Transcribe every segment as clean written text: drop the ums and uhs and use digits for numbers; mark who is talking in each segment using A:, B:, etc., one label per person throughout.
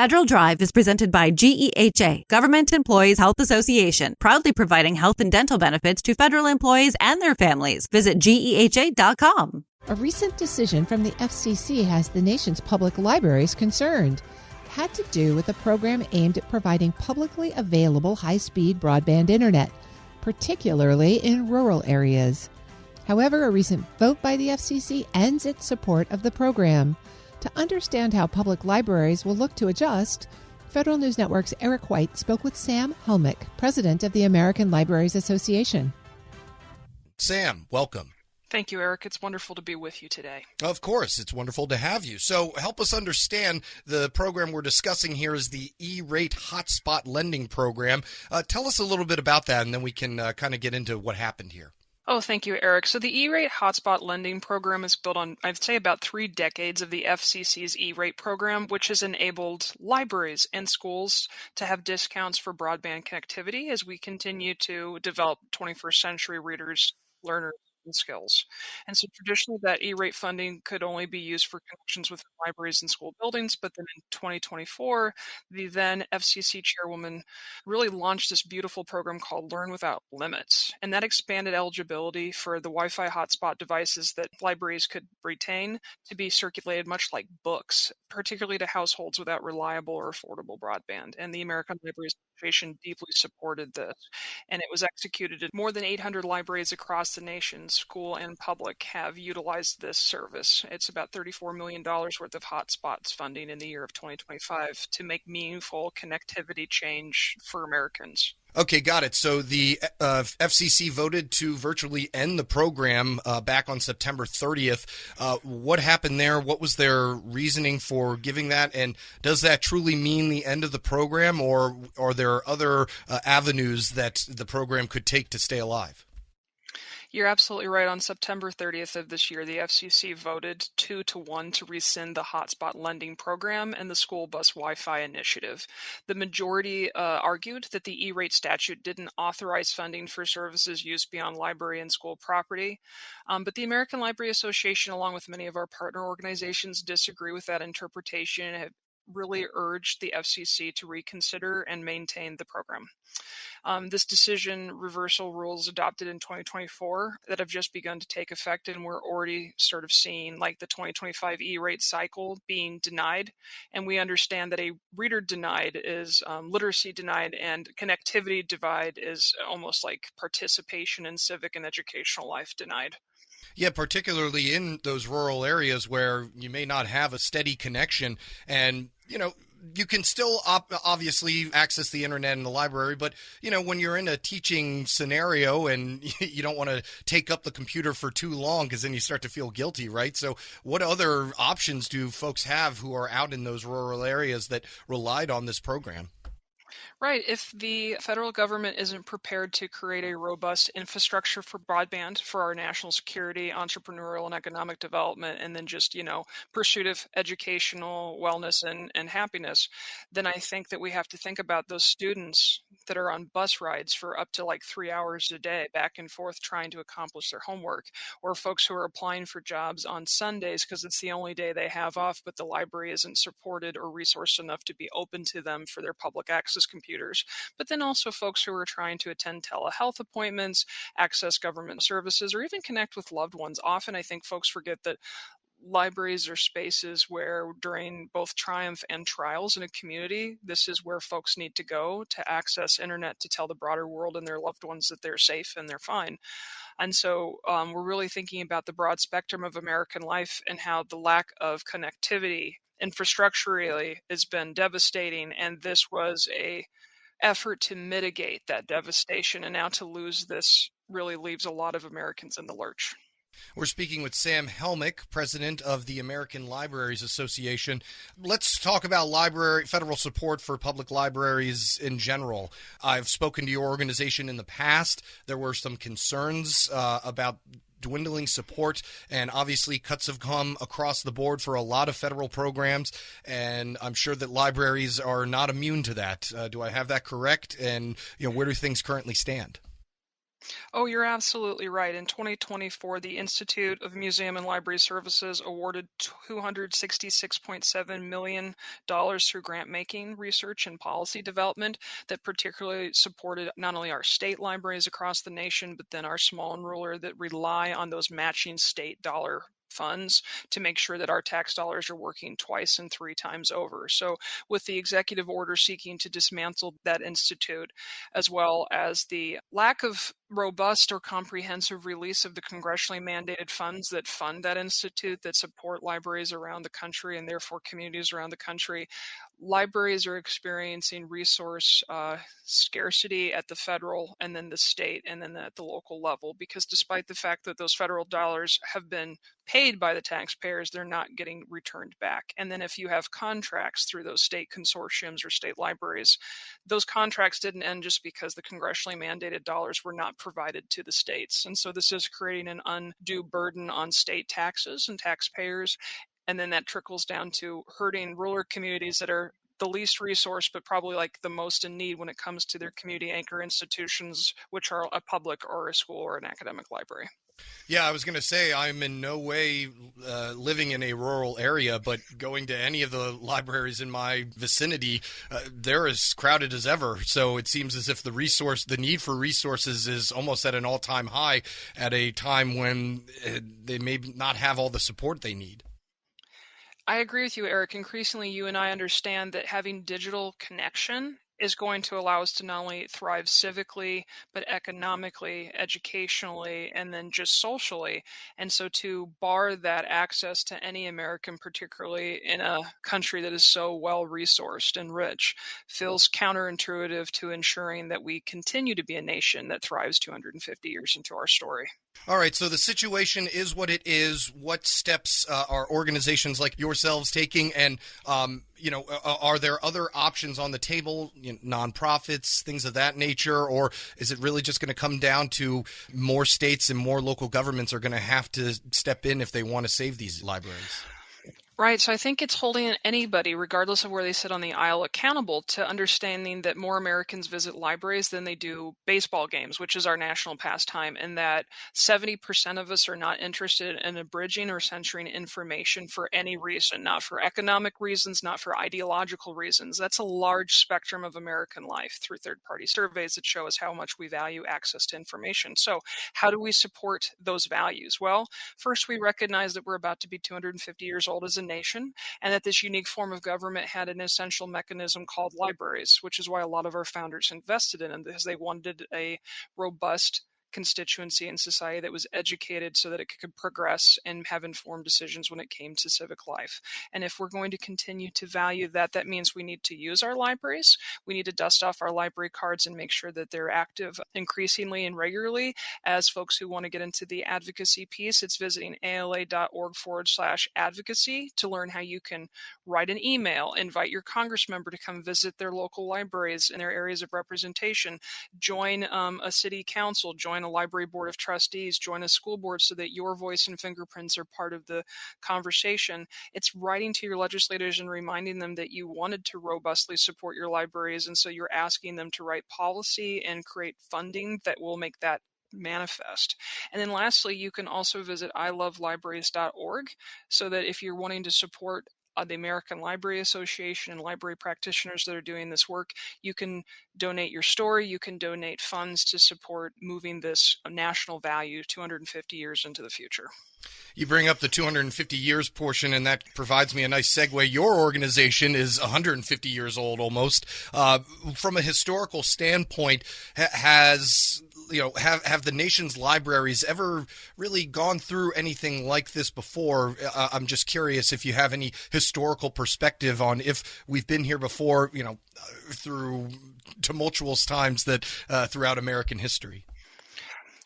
A: Federal Drive is presented by GEHA, Government Employees Health Association, proudly providing health and dental benefits to federal employees and their families. Visit GEHA.com.
B: A recent decision from the FCC has the nation's public libraries concerned. It had to do with a program aimed at providing publicly available high-speed broadband internet, particularly in rural areas. However, a recent vote by the FCC ends its support of the program. To understand how public libraries will look to adjust, Federal News Network's Eric White spoke with Sam Helmick, president of the American Libraries Association.
C: Sam, welcome.
D: Thank you, Eric. It's wonderful to be with you today.
C: Of course, it's wonderful to have you. So help us understand the program we're discussing here is the E-rate hotspot lending program. Tell us a little bit about that, and then we can kind of get into what happened here.
D: Oh, thank you, Eric. So the E-rate hotspot lending program is built on, I'd say, about 3 decades of the FCC's E-rate program, which has enabled libraries and schools to have discounts for broadband connectivity as we continue to develop 21st century readers, learners, and skills. And so traditionally that E-rate funding could only be used for connections with libraries and school buildings, but then in 2024, the then FCC chairwoman really launched this beautiful program called Learn Without Limits. And that expanded eligibility for the Wi-Fi hotspot devices that libraries could retain to be circulated much like books, particularly to households without reliable or affordable broadband. And the American Libraries Association deeply supported this. And it was executed in more than 800 libraries across the nation. School and public have utilized this service. It's about $34 million worth of hotspots funding in the year of 2025 to make meaningful connectivity change for Americans.
C: Okay, got it. So the FCC voted to virtually end the program back on September 30th. What happened there? What was their reasoning for giving that? And does that truly mean the end of the program, or are there other avenues that the program could take to stay alive?
D: You're absolutely right. On September 30th of this year, the FCC voted 2-1 to rescind the hotspot lending program and the school bus Wi-Fi initiative. The majority argued that the E-rate statute didn't authorize funding for services used beyond library and school property. But the American Library Association, along with many of our partner organizations, disagree with that interpretation and have really urged the FCC to reconsider and maintain the program. This decision reversal rules adopted in 2024 that have just begun to take effect, and we're already sort of seeing like the 2025 E-rate cycle being denied. And we understand that a reader denied is literacy denied, and connectivity denied is almost like participation in civic and educational life denied.
C: Yeah, particularly in those rural areas where you may not have a steady connection, and, you can still obviously access the internet in the library, but, when you're in a teaching scenario and you don't want to take up the computer for too long because then you start to feel guilty, right? So what other options do folks have who are out in those rural areas that relied on this program?
D: Right. If the federal government isn't prepared to create a robust infrastructure for broadband for our national security, entrepreneurial and economic development, and then just, pursuit of educational wellness and happiness, then I think that we have to think about those students that are on bus rides for up to like 3 hours a day back and forth trying to accomplish their homework, or folks who are applying for jobs on Sundays because it's the only day they have off, but the library isn't supported or resourced enough to be open to them for their public access computers. But then also folks who are trying to attend telehealth appointments, access government services, or even connect with loved ones. Often I think folks forget that libraries are spaces where during both triumph and trials in a community, this is where folks need to go to access internet to tell the broader world and their loved ones that they're safe and they're fine. And so we're really thinking about the broad spectrum of American life and how the lack of connectivity infrastructurally has been devastating. And this was a effort to mitigate that devastation. And now to lose this really leaves a lot of Americans in the lurch.
C: We're speaking with Sam Helmick, president of the American Libraries Association. Let's talk about federal support for public libraries in general. I've spoken to your organization in the past. There were some concerns about dwindling support, and obviously cuts have come across the board for a lot of federal programs, and I'm sure that libraries are not immune to that. Do I have that correct? And where do things currently stand?
D: Oh, you're absolutely right. In 2024, the Institute of Museum and Library Services awarded $266.7 million through grant making, research, and policy development that particularly supported not only our state libraries across the nation, but then our small and rural that rely on those matching state dollar funds to make sure that our tax dollars are working twice and three times over. So, with the executive order seeking to dismantle that institute, as well as the lack of robust or comprehensive release of the congressionally mandated funds that fund that institute, that support libraries around the country and therefore communities around the country, libraries are experiencing resource scarcity at the federal and then the state and then at the local level, because despite the fact that those federal dollars have been paid by the taxpayers, they're not getting returned back. And then if you have contracts through those state consortiums or state libraries, those contracts didn't end just because the congressionally mandated dollars were not provided to the states. And so this is creating an undue burden on state taxes and taxpayers. And then that trickles down to hurting rural communities that are the least resourced, but probably like the most in need when it comes to their community anchor institutions, which are a public or a school or an academic library.
C: Yeah, I was going to say I'm in no way living in a rural area, but going to any of the libraries in my vicinity, they're as crowded as ever. So it seems as if the need for resources is almost at an all-time high at a time when they may not have all the support they need.
D: I agree with you, Eric. Increasingly, you and I understand that having digital connection is going to allow us to not only thrive civically, but economically, educationally, and then just socially. And so to bar that access to any American, particularly in a country that is so well resourced and rich, feels counterintuitive to ensuring that we continue to be a nation that thrives 250 years into our story.
C: All right, so the situation is what it is. What steps are organizations like yourselves taking? And, are there other options on the table, nonprofits, things of that nature? Or is it really just going to come down to more states and more local governments are going to have to step in if they want to save these libraries?
D: Right. So I think it's holding anybody, regardless of where they sit on the aisle, accountable to understanding that more Americans visit libraries than they do baseball games, which is our national pastime, and that 70% of us are not interested in abridging or censoring information for any reason, not for economic reasons, not for ideological reasons. That's a large spectrum of American life through third-party surveys that show us how much we value access to information. So how do we support those values? Well, first, we recognize that we're about to be 250 years old as a nation, and that this unique form of government had an essential mechanism called libraries, which is why a lot of our founders invested in them, because they wanted a robust constituency in society that was educated so that it could progress and have informed decisions when it came to civic life. And if we're going to continue to value that, that means we need to use our libraries. We need to dust off our library cards and make sure that they're active increasingly and regularly. As folks who want to get into the advocacy piece, it's visiting ala.org/advocacy to learn how you can write an email, invite your congress member to come visit their local libraries in their areas of representation, join a city council, join a library board of trustees, join a school board so that your voice and fingerprints are part of the conversation. It's writing to your legislators and reminding them that you wanted to robustly support your libraries, and so you're asking them to write policy and create funding that will make that manifest. And then lastly, you can also visit ilovelibraries.org so that if you're wanting to support the American Library Association and library practitioners that are doing this work, you can donate your story, you can donate funds to support moving this national value 250 years into the future.
C: You bring up the 250 years portion, and that provides me a nice segue. Your organization is 150 years old almost. From a historical standpoint, have the nation's libraries ever really gone through anything like this before? I'm just curious if you have any historical perspective on if we've been here before, through tumultuous times that throughout American history.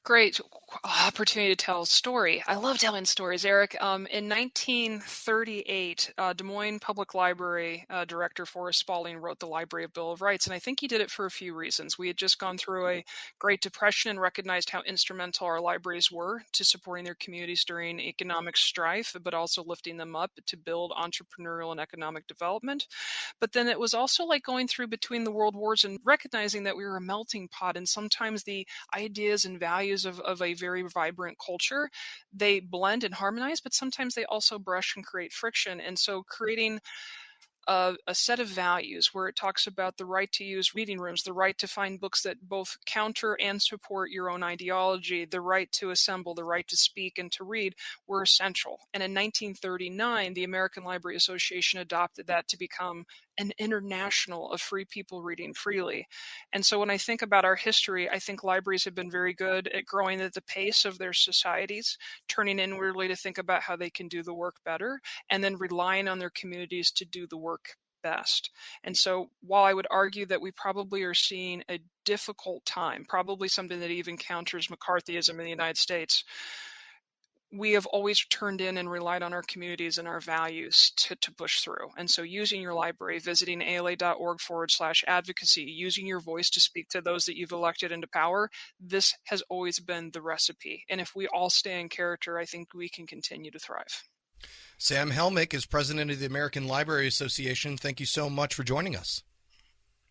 D: Great. opportunity to tell a story. I love telling stories, Eric. In 1938, Des Moines Public Library Director Forrest Spalding wrote the Library of Bill of Rights, and I think he did it for a few reasons. We had just gone through a Great Depression and recognized how instrumental our libraries were to supporting their communities during economic strife, but also lifting them up to build entrepreneurial and economic development. But then it was also like going through between the world wars and recognizing that we were a melting pot, and sometimes the ideas and values of a very vibrant culture, they blend and harmonize, but sometimes they also brush and create friction. And so creating a set of values where it talks about the right to use reading rooms, the right to find books that both counter and support your own ideology, the right to assemble, the right to speak and to read were essential. And in 1939, the American Library Association adopted that to become an international of free people reading freely. And so when I think about our history, I think libraries have been very good at growing at the pace of their societies, turning inwardly to think about how they can do the work better, and then relying on their communities to do the work best. And so while I would argue that we probably are seeing a difficult time, probably something that even counters McCarthyism in the United States, we have always turned in and relied on our communities and our values to push through. And so using your library, visiting ala.org/advocacy, using your voice to speak to those that you've elected into power, this has always been the recipe. And if we all stay in character, I think we can continue to thrive.
C: Sam Helmick is president of the American Library Association. Thank you so much for joining us.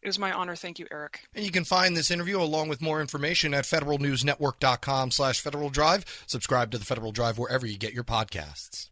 D: It was my honor. Thank you, Eric.
C: And you can find this interview along with more information at federalnewsnetwork.com/Federal Drive. Subscribe to the Federal Drive wherever you get your podcasts.